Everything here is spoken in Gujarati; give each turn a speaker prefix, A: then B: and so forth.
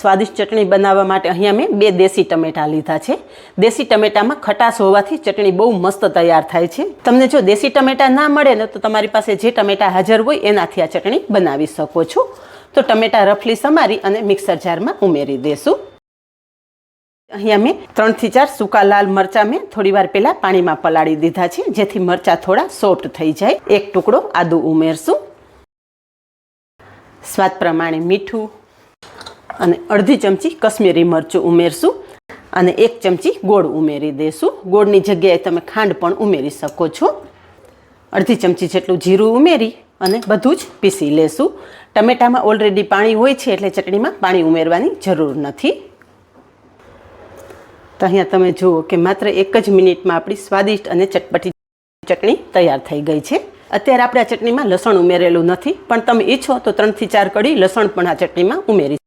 A: સ્વાદિષ્ટ ચટણી બનાવવા માટે અહીંયા મેં 2 દેશી ટમેટા લીધા છે। દેશી ટમેટામાં ખટાશ હોવાથી ચટણી બહુ મસ્ત તૈયાર થાય છે। તમને જો દેશી ટમેટા ના મળે ને તો તમારી પાસે જે ટમેટા હાજર હોય એનાથી આ ચટણી બનાવી શકો છો। તો ટમેટા રફલી સમારી અને મિક્સર જારમાં ઉમેરી દેશું। અહીંયા મેં 3 થી 4 સૂકા લાલ મરચાં મેં થોડીવાર પહેલાં પાણીમાં પલાળી દીધા છે, જેથી મરચાં થોડા સોફ્ટ થઈ જાય। 1 ટુકડો આદુ ઉમેરશું, સ્વાદ પ્રમાણે મીઠું અને અડધી ચમચી કશ્મીરી મરચું ઉમેરશું અને 1 ચમચી ગોળ ઉમેરી દેશું। ગોળની જગ્યાએ તમે ખાંડ પણ ઉમેરી શકો છો। અડધી ચમચી જેટલું જીરું ઉમેરી અને બધું જ પીસી લેશું। ટમેટામાં ઓલરેડી પાણી હોય છે એટલે ચટણીમાં પાણી ઉમેરવાની જરૂર નથી। તો અહીંયા તમે જુઓ કે માત્ર 1 જ મિનિટમાં આપણી સ્વાદિષ્ટ અને ચટપટી ચટણી તૈયાર થઈ ગઈ છે। અત્યારે આપણે આ ચટણીમાં લસણ ઉમેરેલું નથી, પણ તમે ઈચ્છો તો 3 થી 4 કળી લસણ પણ આ ચટણીમાં ઉમેરી